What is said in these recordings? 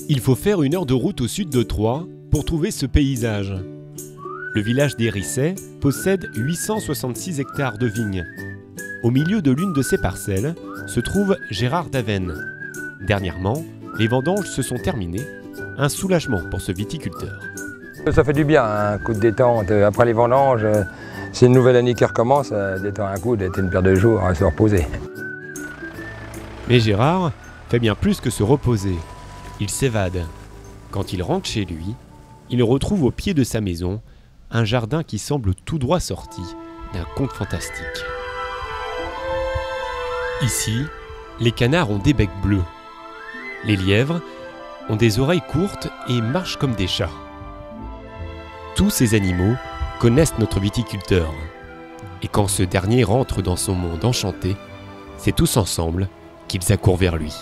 Il faut faire 1 heure de route au sud de Troyes pour trouver ce paysage. Le village d'Hérisset possède 866 hectares de vignes. Au milieu de l'une de ces parcelles se trouve Gérard Daven. Dernièrement, les vendanges se sont terminées. Un soulagement pour ce viticulteur. Ça fait du bien, un coup de détente. Après les vendanges, c'est une nouvelle année qui recommence, détendre un coup, d'être une paire de jours à se reposer. Mais Gérard fait bien plus que se reposer. Il s'évade. Quand il rentre chez lui, il retrouve au pied de sa maison un jardin qui semble tout droit sorti d'un conte fantastique. Ici, les canards ont des becs bleus. Les lièvres ont des oreilles courtes et marchent comme des chats. Tous ces animaux connaissent notre viticulteur. Et quand ce dernier rentre dans son monde enchanté, c'est tous ensemble qu'ils accourent vers lui.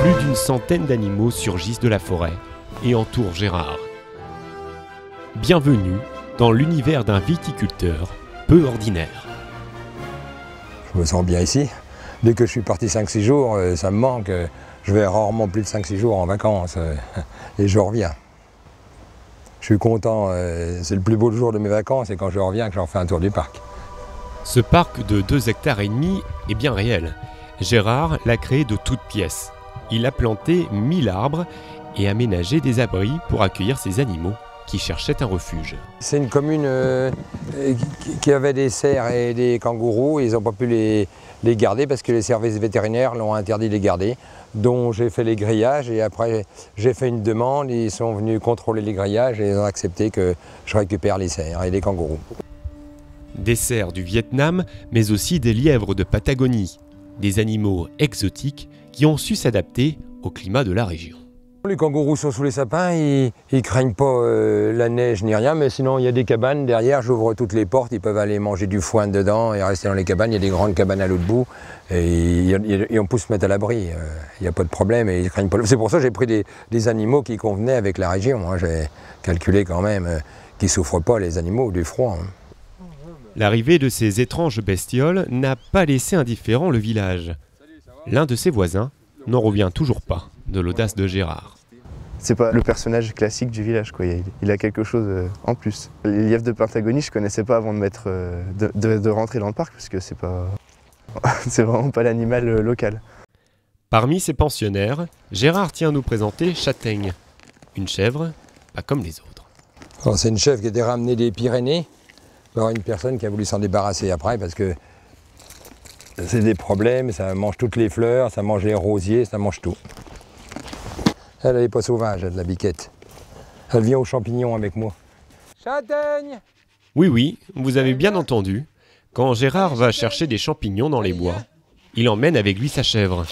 Plus d'une centaine d'animaux surgissent de la forêt et entourent Gérard. Bienvenue dans l'univers d'un viticulteur peu ordinaire. Je me sens bien ici. Dès que je suis parti 5-6 jours, ça me manque. Je vais rarement plus de 5-6 jours en vacances et je reviens. Je suis content, c'est le plus beau jour de mes vacances et quand je reviens que j'en fais un tour du parc. Ce parc de 2,5 hectares est bien réel. Gérard l'a créé de toutes pièces. Il a planté 1000 arbres et aménagé des abris pour accueillir ces animaux qui cherchaient un refuge. C'est une commune qui avait des cerfs et des kangourous. Ils n'ont pas pu les garder parce que les services vétérinaires l'ont interdit de les garder. Donc j'ai fait les grillages et après j'ai fait une demande. Ils sont venus contrôler les grillages et ils ont accepté que je récupère les cerfs et les kangourous. Des cerfs du Vietnam, mais aussi des lièvres de Patagonie. Des animaux exotiques qui ont su s'adapter au climat de la région. Les kangourous sont sous les sapins, ils craignent pas la neige ni rien, mais sinon il y a des cabanes derrière, j'ouvre toutes les portes, ils peuvent aller manger du foin dedans et rester dans les cabanes. Il y a des grandes cabanes à l'autre bout et on peut se mettre à l'abri, il n'y a pas de problème et ils craignent pas. C'est pour ça que j'ai pris des animaux qui convenaient avec la région. Hein. J'ai calculé quand même qu'ils ne souffrent pas les animaux du froid. Hein. L'arrivée de ces étranges bestioles n'a pas laissé indifférent le village. L'un de ses voisins n'en revient toujours pas de l'audace de Gérard. C'est pas le personnage classique du village, quoi. Il a quelque chose en plus. Les lièvres de Patagonie, je connaissais pas avant de rentrer dans le parc, parce que c'est vraiment pas l'animal local. Parmi ses pensionnaires, Gérard tient à nous présenter Châtaigne, une chèvre pas comme les autres. C'est une chèvre qui était ramenée des Pyrénées par une personne qui a voulu s'en débarrasser après, parce que c'est des problèmes, ça mange toutes les fleurs, ça mange les rosiers, ça mange tout. Elle n'est pas sauvage, elle, la biquette. Elle vient aux champignons avec moi. Châtaigne! Oui, vous avez bien entendu. Quand Gérard va chercher des champignons dans les bois, il emmène avec lui sa chèvre.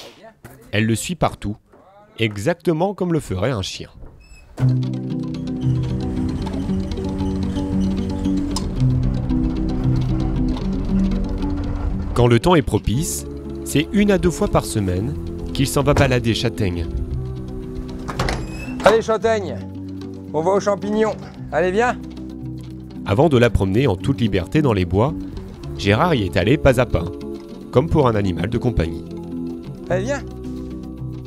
Elle le suit partout, exactement comme le ferait un chien. Quand le temps est propice, c'est 1 à 2 fois par semaine qu'il s'en va balader Châtaigne. Allez Châtaigne, on va aux champignons. Allez, viens. Avant de la promener en toute liberté dans les bois, Gérard y est allé pas à pas, comme pour un animal de compagnie. Allez, viens.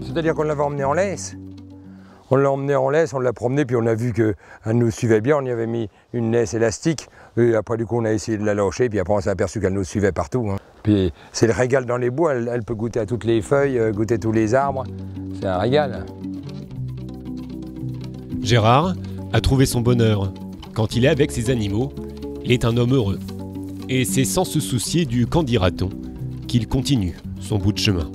C'est-à-dire qu'on l'avait emmené en laisse. On l'a emmené en laisse, on l'a promené, puis on a vu qu'elle nous suivait bien, on y avait mis une laisse élastique. Et après, du coup, on a essayé de la lâcher, puis après, on s'est aperçu qu'elle nous suivait partout. Hein. Puis c'est le régal dans les bois, elle peut goûter à toutes les feuilles, goûter tous les arbres. C'est un régal. Gérard a trouvé son bonheur. Quand il est avec ses animaux, il est un homme heureux. Et c'est sans se soucier du qu'en dira-t-on qu'il continue son bout de chemin.